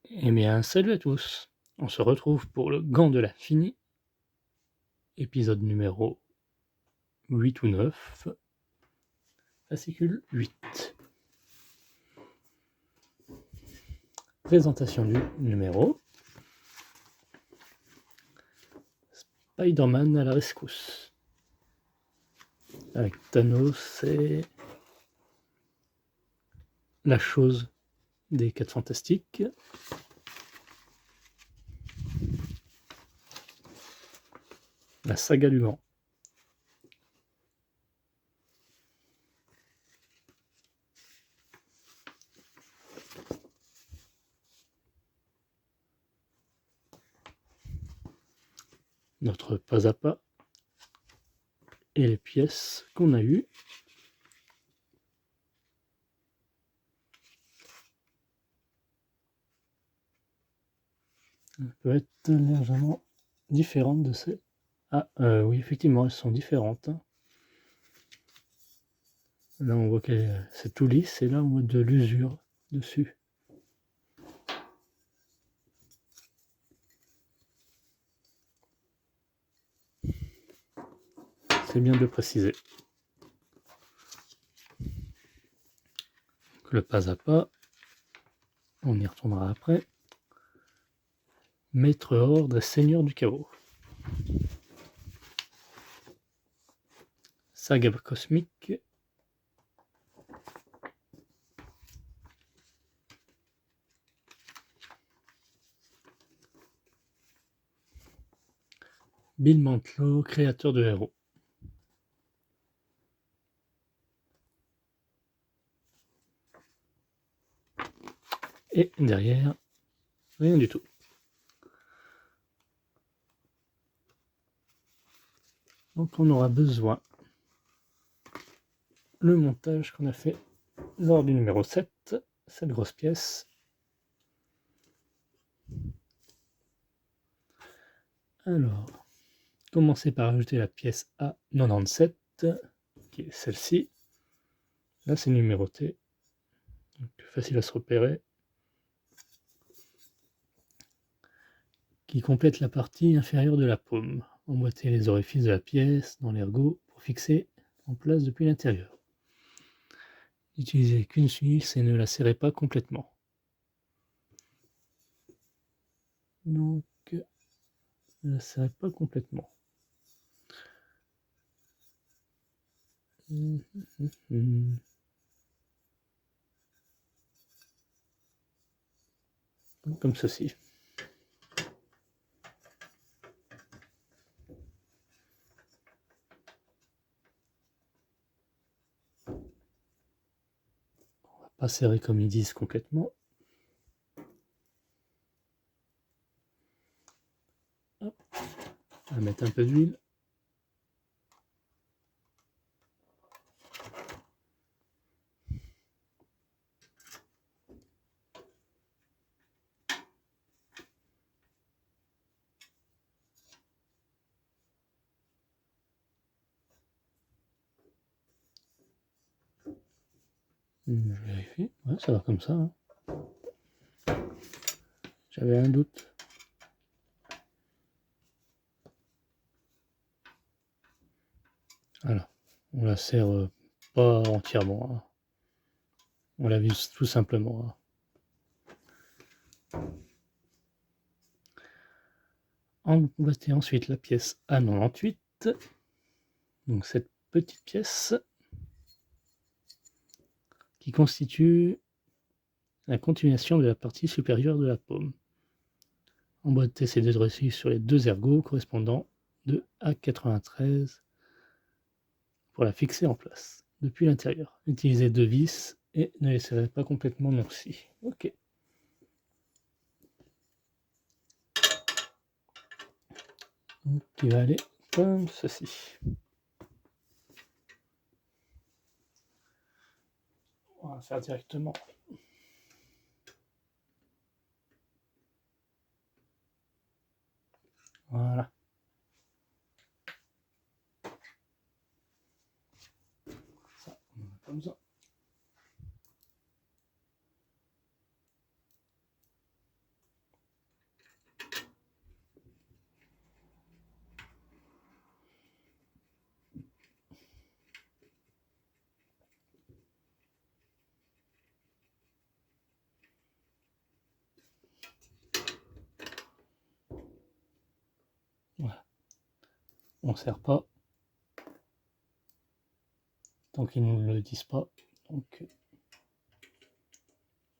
Eh bien, salut à tous. On se retrouve pour le Gant de l'Infini, épisode numéro 8 ou 9, fascicule 8. Présentation du numéro. Spider-Man à la rescousse. Avec Thanos et la chose des 4 fantastiques. La saga du Gant. Notre pas à pas et les pièces qu'on a eues. Elles peuvent être légèrement différentes de ces... Ah, oui, effectivement, elles sont différentes. Là, on voit que c'est tout lisse, et là, on voit de l'usure dessus. C'est bien de le préciser. Donc, le pas à pas, on y retournera après. Maître ordre et seigneur du chaos. Saga cosmique. Bill Mantlo, créateur de héros. Et derrière, rien du tout. Donc on aura besoin le montage qu'on a fait lors du numéro 7, cette grosse pièce. Alors, commencer par ajouter la pièce A97, qui est celle-ci. Là, c'est numéroté, donc facile à se repérer. Qui complète la partie inférieure de la paume. Emboîter les orifices de la pièce dans l'ergot pour fixer en place depuis l'intérieur. N'utilisez qu'une vis et ne la serrez pas complètement. Donc, ne la serrez pas complètement. Comme ceci. On va pas serrer comme ils disent complètement. Hop. On va mettre un peu d'huile. Je vérifie. Ouais, ça va comme ça. Hein. J'avais un doute. Voilà. On la serre pas entièrement. Hein. On la vise tout simplement. Hein. Emboîter ensuite la pièce A98. Donc cette petite pièce qui constitue la continuation de la partie supérieure de la paume. Emboîter ces deux récifs sur les deux ergots correspondant de A93 pour la fixer en place depuis l'intérieur. Utilisez deux vis et ne les serrez pas complètement noircis. Ok. Donc il va aller comme ceci. On va faire directement. Voilà. Ça, on en a pas besoin. on ne serre pas tant qu'ils ne le disent pas. Donc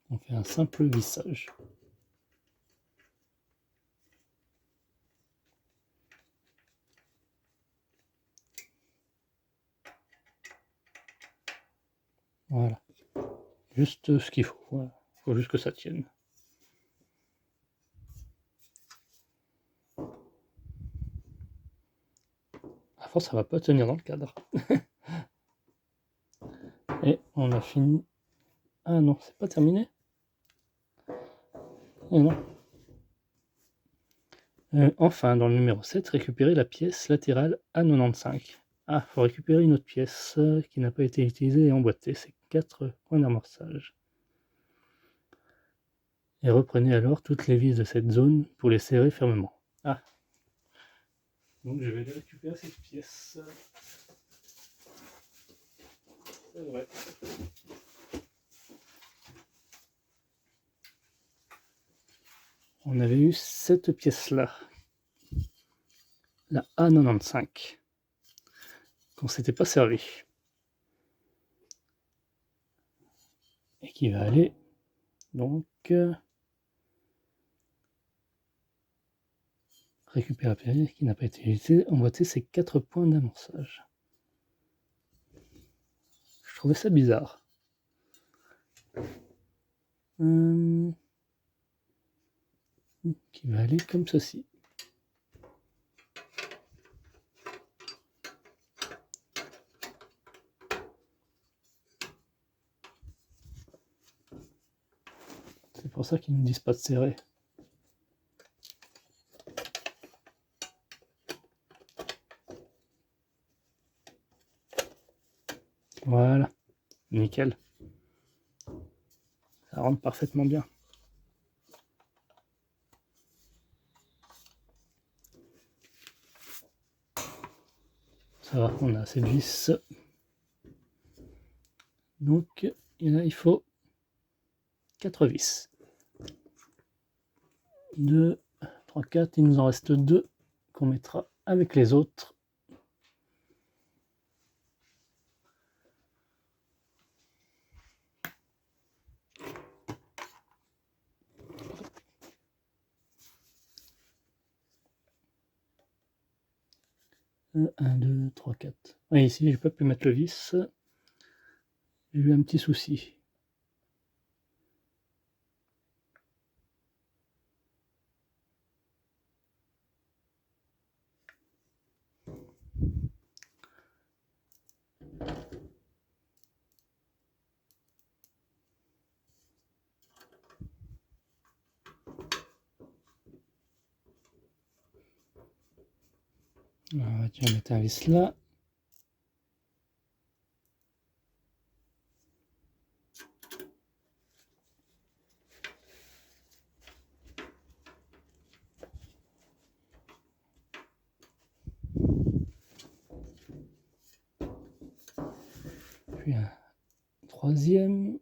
on fait un simple vissage. Voilà, juste ce qu'il faut. Voilà. Il faut juste que ça tienne. À force, ça va pas tenir dans le cadre. Et on a fini. Ah non, c'est pas terminé. Et non. Enfin, dans le numéro 7, récupérer la pièce latérale A95. Ah, il faut récupérer une autre pièce qui n'a pas été utilisée et emboîtée. C'est 4 points d'amorçage. Et reprenez alors toutes les vis de cette zone pour les serrer fermement. Ah. Donc je vais aller récupérer cette pièce. C'est vrai. On avait eu cette pièce-là. La A95. Qu'on s'était pas servi. Et qui va aller donc récupérer la pièce qui n'a pas été utilisée, emboîter ces 4 points d'amorçage. Je trouvais ça bizarre. Qui va aller comme ceci. C'est pour ça qu'ils ne disent pas de serrer. Voilà, nickel. Ça rentre parfaitement bien. Ça va, on a assez de vis. Donc, là, il faut 4 vis. 2, 3, 4, il nous en reste 2 qu'on mettra avec les autres. Un, 2, 3, 4. Ah, ici, j'ai pas pu mettre le vis. J'ai eu un petit souci. Alors, tu vas mettre un vis là. Puis un troisième.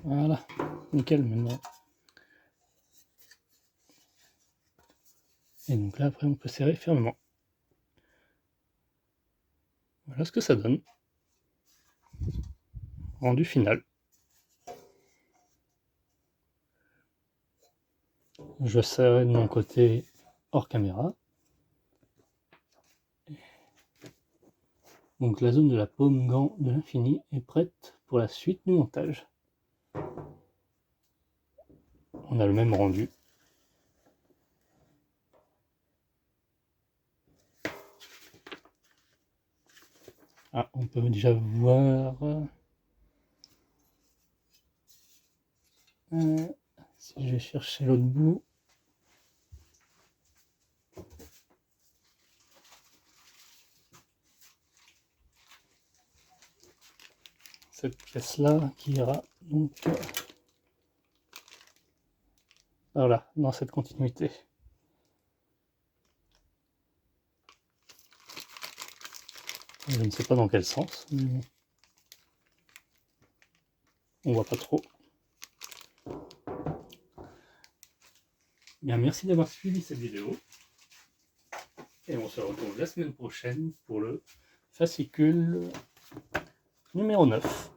Voilà, nickel maintenant. Et donc là, après, on peut serrer fermement. Voilà ce que ça donne. Rendu final. Je serrai de mon côté hors caméra. Donc la zone de la paume gant de l'infini est prête pour la suite du montage. On a le même rendu. Ah, on peut déjà voir si je vais chercher l'autre bout. Cette pièce-là qui ira donc voilà, dans cette continuité. Je ne sais pas dans quel sens, mais on voit pas trop. Bien, merci d'avoir suivi cette vidéo. Et on se retrouve la semaine prochaine pour le fascicule numéro 9.